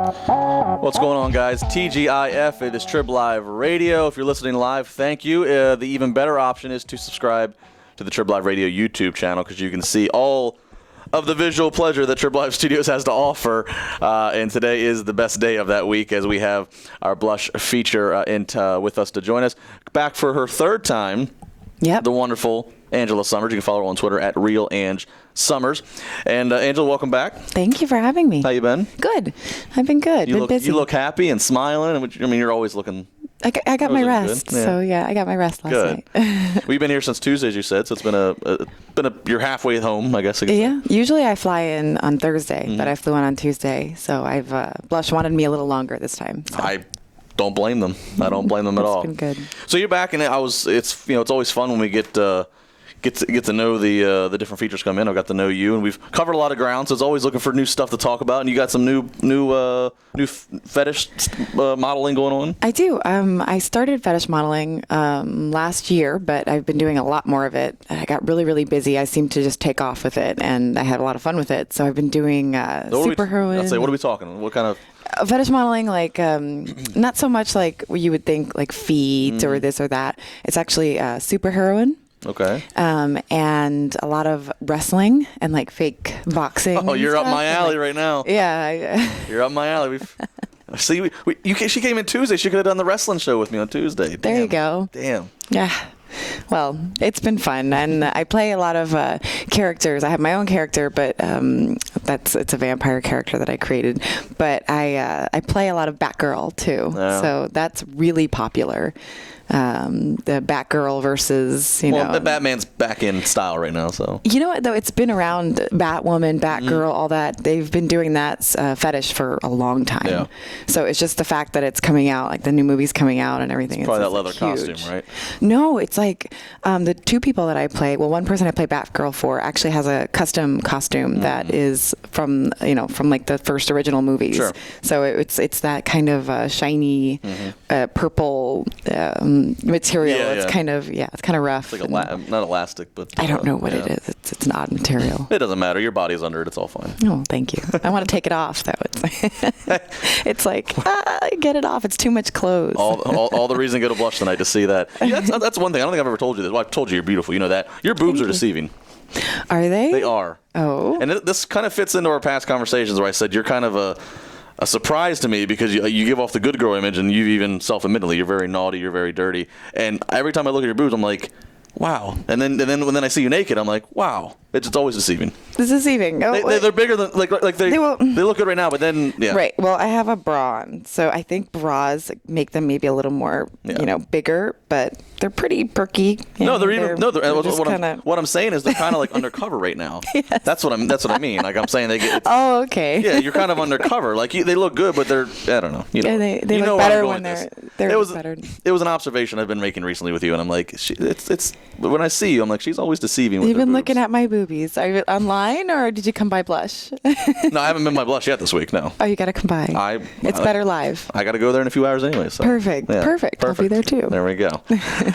What's going on, guys? TGIF, it is TribLIVE Radio. If you're listening live, thank you. The even better option is to subscribe to the TribLIVE Radio YouTube channel because you can see all of the visual pleasure that TribLIVE Studios has to offer. And today is the best day of that week as we have our Blush feature with us to join us. Back for her third time, the wonderful Angela Sommers. You can follow her on Twitter at RealAngSommers. And Angela, welcome back. Thank you for having me. How you been? Good. I've been good. Been busy. You look happy and smiling. I mean, you're always looking. I got my rest. Yeah. So I got my rest last night. We've been here since Tuesday, as you said. So it's been you're halfway home, I guess. Yeah. Usually I fly in on Thursday, but I flew in on Tuesday. So Blush wanted me a little longer this time. So. I don't blame them. I don't blame them at all. It's been good. So you're back, and it's always fun when we get to know the different features come in. I've got to know you, and we've covered a lot of ground, so it's always looking for new stuff to talk about. And you got some new fetish modeling going on. I do. I started fetish modeling last year, but I've been doing a lot more of it. I got really, really busy. I seemed to just take off with it, and I had a lot of fun with it. So I've been doing superheroine. I'd say, what are we talking? What kind of? Fetish modeling, like not so much like what you would think, like feet or this or that. It's actually superheroine. Okay. And a lot of wrestling and like fake boxing. Oh, you're up my alley right now. Yeah. You're up my alley. See, she came in Tuesday. She could have done the wrestling show with me on Tuesday. There you go. Damn. Yeah. Well, it's been fun, and I play a lot of characters. I have my own character, but it's a vampire character that I created. But I play a lot of Batgirl too, so that's really popular. The Batgirl versus the Batman's back in style right now. So you know what though, it's been around. Batwoman, Batgirl, all that. They've been doing that fetish for a long time. Yeah. So it's just the fact that it's coming out, like the new movie's coming out and everything. It's probably that leather costume, right? No, it's like the two people that I play. Well, one person I play Batgirl for actually has a custom costume that is from like the first original movies. Sure. So it's that kind of shiny purple material. It's kind of rough. It's like not elastic, but I don't know what it is. It's an odd material. It doesn't matter. Your body's under it. It's all fine. Oh, thank you. I want to take it off though. It's like get it off. It's too much clothes. All the reason to go to Blush tonight to see that. Yeah, that's one thing. I don't think I've ever told you this. Well, I've told you you're beautiful. You know that. Your boobs are deceiving. Are they? They are. Oh. And this kind of fits into our past conversations where I said you're kind of a surprise to me because you give off the good girl image, and you even self-admittedly, you're very naughty, you're very dirty. And every time I look at your boobs, I'm like, wow. And then when I see you naked, I'm like, wow. It's always deceiving. It's deceiving. Oh, they're bigger than they look good right now, but then Right. Well, I have a bra on, so I think bras make them maybe a little more bigger, but they're pretty perky. What I'm saying is they're kind of like undercover right now. Yes. That's what I mean. Like I'm saying they get. Oh, okay. Yeah, you're kind of undercover. Like they look good, but they're I don't know. They look better when they're better. It was an observation I've been making recently with you, and I'm like, it's when I see you, I'm like, she's always deceiving. You've been looking at my boobies. Are you online or did you come by Blush? No, I haven't been by Blush yet this week. No. Oh, you got to come by. It's better live. I got to go there in a few hours anyway. So. Perfect. I'll be there too. There we go.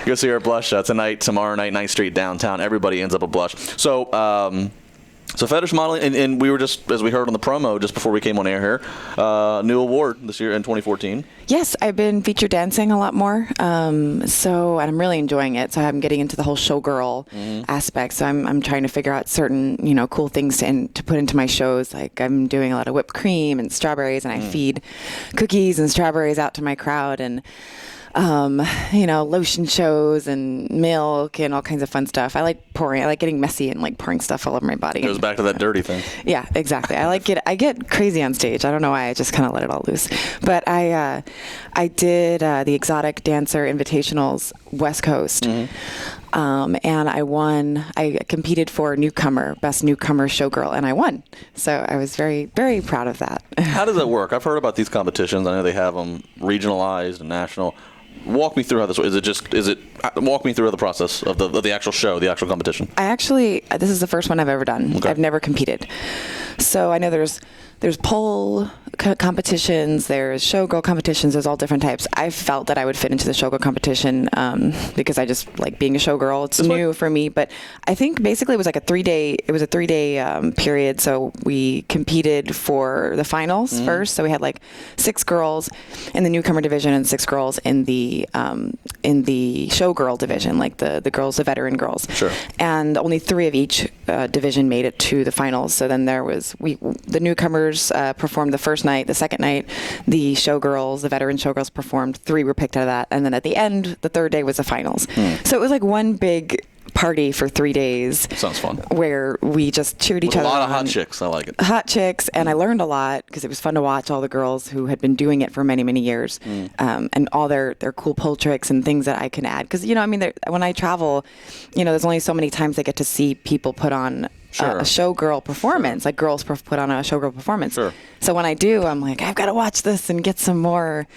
Go see her at Blush tonight, tomorrow night, 9th Street downtown. Everybody ends up at Blush. So fetish modeling, and we were just, as we heard on the promo just before we came on air here, new award this year in 2014. Yes, I've been feature dancing a lot more, and I'm really enjoying it. So I'm getting into the whole showgirl aspect. So I'm trying to figure out certain, cool things to put into my shows. Like I'm doing a lot of whipped cream and strawberries, and I feed cookies and strawberries out to my crowd, and lotion shows and milk and all kinds of fun stuff. I like getting messy and like pouring stuff all over my body. It goes back to that dirty thing. Yeah, exactly. I get crazy on stage. I don't know why. I just kind of let it all loose. But I did the Exotic Dancer Invitationals West Coast. And I won. I competed for Best Newcomer Showgirl, and I won. So I was very, very proud of that. How does that work? I've heard about these competitions. I know they have them regionalized and national. Walk me through how this works. Walk me through the process of the actual show, the actual competition. This is the first one I've ever done. Okay. I've never competed. So I know there's there's pole competitions, there's showgirl competitions, there's all different types. I felt that I would fit into the showgirl competition because I just like being a showgirl. It's new for me, but I think basically it was like a 3-day period. So we competed for the finals first. So we had like 6 girls in the newcomer division and 6 girls in the showgirl division, like the girls, the veteran girls. Sure. And only 3 of each division made it to the finals. So then there was the newcomers performed the first night. The second night, the veteran showgirls performed. 3 were picked out of that, and then at the end, the third day was the finals. So it was like one big party for 3 days. Sounds fun. Where we just cheered each other on. A lot of hot chicks. I like it. Hot chicks, and I learned a lot because it was fun to watch all the girls who had been doing it for many, many years, and all their cool pole tricks and things that I can add. Because when I travel, there's only so many times I get to see people put on a showgirl performance, like girls put on a showgirl performance. Sure. So when I do, I'm like, I've got to watch this and get some more,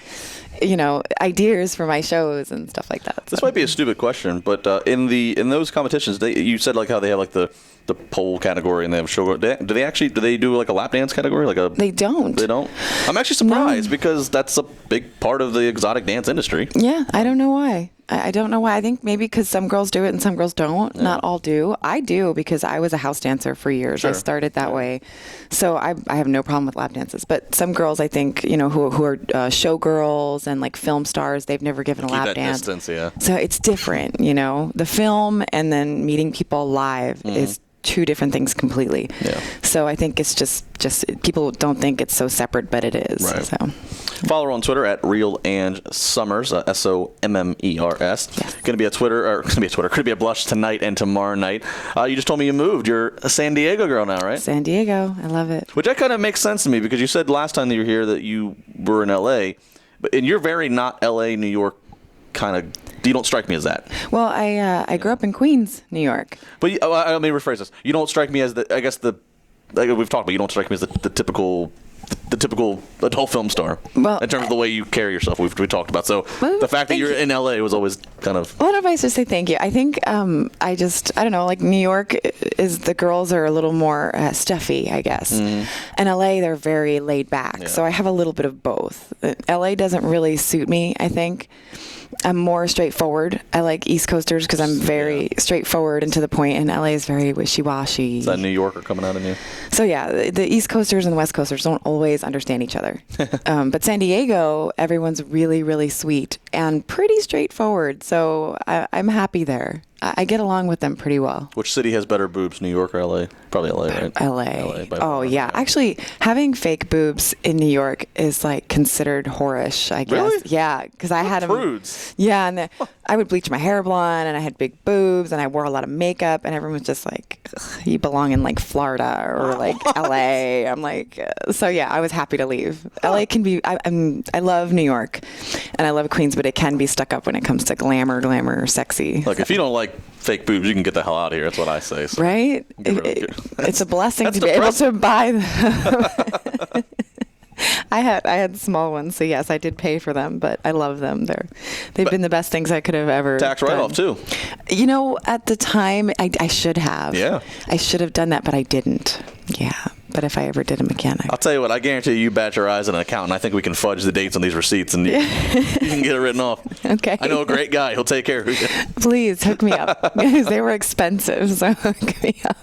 ideas for my shows and stuff like that. This might be a stupid question, but in those competitions, you said like how they have like the pole category and they have showgirl. Do they do like a lap dance category? They don't. They don't? I'm actually surprised because that's a big part of the exotic dance industry. Yeah, I don't know why. I don't know why. I think maybe because some girls do it and some girls don't. Yeah. Not all do. I do because I was a house dancer for years. Sure. I started that way. So I have no problem with lap dances. But some girls, I think, who are showgirls and like film stars, they've never given a lap dance. Distance, yeah. So it's different, The film and then meeting people live is 2 different things completely. Yeah. So I think it's just people don't think it's so separate, but it is. Right. So. Follow her on Twitter at RealAngeSommers, Sommers. Yes. Going to be a Blush tonight and tomorrow night. You just told me you moved. You're a San Diego girl now, right? San Diego. I love it. Which that kind of makes sense to me because you said last time that you were here that you were in L.A., and you're very not L.A., New York kind of. You don't strike me as that. Well, I grew up in Queens, New York. But let me rephrase this. You don't strike me as like we've talked about. You don't strike me as the typical adult film star. Well, in terms of the way you carry yourself, we talked about. So the fact that you're in LA was always kind of. What advice to say thank you? I think I don't know. Like New York the girls are a little more stuffy, I guess. And LA, they're very laid back. Yeah. So I have a little bit of both. LA doesn't really suit me, I think. I'm more straightforward. I like East Coasters because I'm very straightforward and to the point, and LA is very wishy-washy. Is that New Yorker coming out of you? So yeah, the East Coasters and the West Coasters don't always understand each other. But San Diego, everyone's really, really sweet and pretty straightforward. So I'm happy there. I get along with them pretty well. Which city has better boobs, New York or LA? Probably LA, right? LA. Oh, yeah. Actually, having fake boobs in New York is like considered whorish, I guess. Really? Yeah, because I had them. Prudes. Yeah, and I would bleach my hair blonde, and I had big boobs, and I wore a lot of makeup, and everyone was just like, you belong in like Florida or like LA. I'm like, so yeah, I was happy to leave. LA can be, I love New York, and I love Queens, but it can be stuck up when it comes to glamour, sexy. Look, if you don't like fake boobs, you can get the hell out of here. That's what I say. So. Right? It's a blessing to be able to buy them. I had small ones, so yes, I did pay for them, but I love them. They've been the best things I could have ever tax write-off too. At the time, I should have. Yeah. I should have done that, but I didn't. Yeah. But if I ever did them again, I'll tell you what, I guarantee you bat your eyes at an accountant. I think we can fudge the dates on these receipts and you can get it written off. Okay. I know a great guy. He'll take care of you. Please hook me up because they were expensive, so hook me up.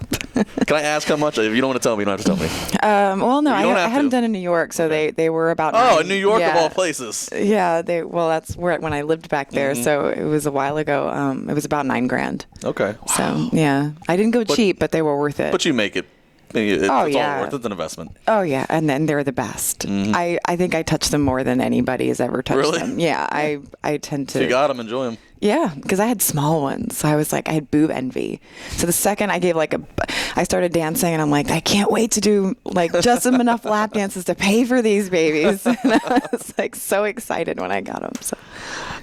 Can I ask how much? If you don't want to tell me, you don't have to tell me. Well, no, I had them done in New York, so they were about. Oh, in New York of all places. Yeah, that's when I lived back there, so it was a while ago. It was about $9,000. Okay. Wow. So yeah, I didn't go cheap, but they were worth it. But you make it. It's all worth it. It's an investment. Oh, yeah. And then they're the best. I think I touch them more than anybody has ever touched them. Yeah, I tend to. If you got them, enjoy them. Yeah, because I had small ones. So I was like, I had boob envy. So the second I gave I started dancing and I'm like, I can't wait to do like just enough lap dances to pay for these babies. And I was like so excited when I got them. So.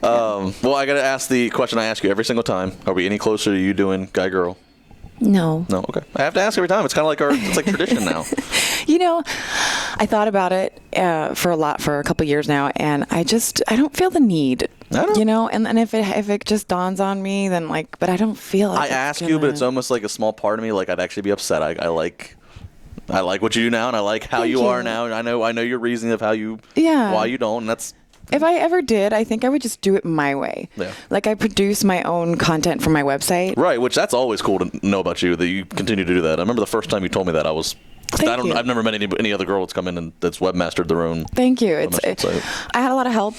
Yeah. Well, I got to ask the question I ask you every single time. Are we any closer to you doing guy girl? No. No. Okay. I have to ask every time. It's kind of like it's like tradition now. I thought about it for a couple years now, and I don't feel the need. And if it just dawns on me, then but I don't feel. I ask you, but it's almost like a small part of me. Like I'd actually be upset. I like I like what you do now, and I like how Thank you you. are now. And I know your reasoning of Yeah. why you don't. And that's If I ever did, I think I would just do it my way. Yeah. Like I produce my own content for my website. right. Which that's always cool to know about you, that you continue to do that. I remember the first time you told me that, Thank you. I've never met any other girl that's come in and that's webmastered their own. Thank you. website. I had a lot of help,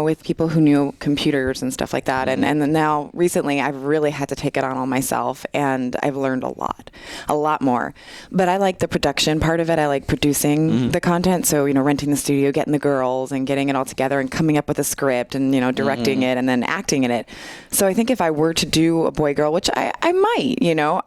with people who knew computers and stuff like that. Mm-hmm. And then now recently I've really had to take it on all myself, and I've learned a lot more. But I like the production part of it. I like producing Mm-hmm. the content. So, renting the studio, getting the girls and getting it all together and coming up with a script and, directing Mm-hmm. it and then acting in it. So I think if I were to do a boy girl, which I might,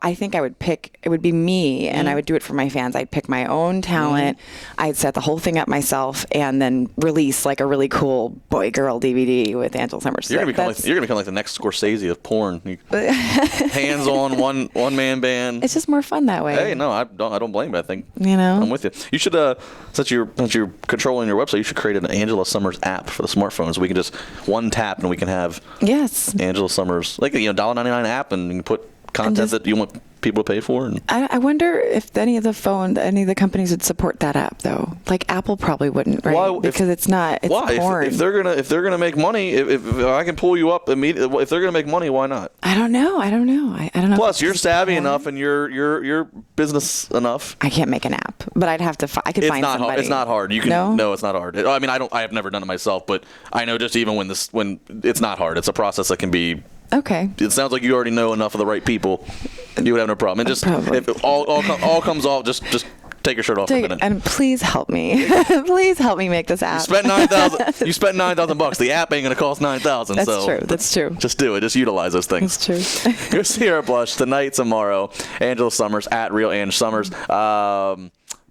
I think I would pick, it would be me and I would do it for my fans. I'd pick my own talent. I'd set the whole thing up myself and then release like a really cool boy girl DVD with Angela Sommers. You're gonna become like the next Scorsese of porn. Hands on one man band. It's just more fun that way. Hey, no, I don't blame you. I think I'm with you. You should since you're controlling your website, you should create an Angela Sommers app for the smartphones. We can just one tap and we can have Angela Sommers, like $1.99 app, and you can put content that you want people to pay for. And I wonder if any of the companies would support that app though. Like Apple probably wouldn't, right? Why, because it's porn. If they're gonna make money, if I can pull you up immediately, if they're gonna make money, why not? I don't know. I don't know. Plus, you're savvy enough and you're business enough. I can't make an app, but I'd have to. I could find somebody. It's not hard. You can. No, it's not hard. I mean, I have never done it myself, but I know just even when it's not hard. It's a process that can be. Okay. It sounds like you already know enough of the right people. You would have no problem. And just if it all comes off, just take your shirt off for a minute. And please help me. Please help me make this app. You spent $9,000. You spent $9,000. The app ain't gonna cost $9,000. That's true. That's true. Just do it. Just utilize those things. That's true. Go see her at Blush tonight, tomorrow. Angela Sommers at Real Ange Sommers.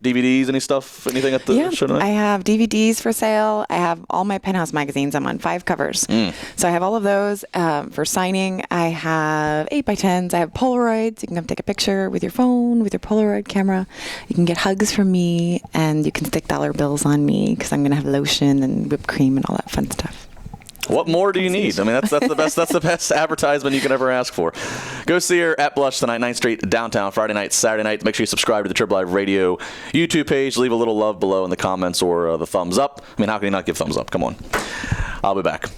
DVDs, anything at the show tonight? I have DVDs for sale. I have all my Penthouse magazines. I'm on 5 covers. So I have all of those for signing. I have 8x10s. I have Polaroids. You can come take a picture with your phone, with your Polaroid camera. You can get hugs from me, and you can stick dollar bills on me because I'm going to have lotion and whipped cream and all that fun stuff. What more do you need? I mean, that's the best. That's the best advertisement you can ever ask for. Go see her at Blush tonight, 9th Street, downtown, Friday night, Saturday night. Make sure you subscribe to the TribLIVE Radio YouTube page. Leave a little love below in the comments or the thumbs up. I mean, how can you not give thumbs up? Come on. I'll be back.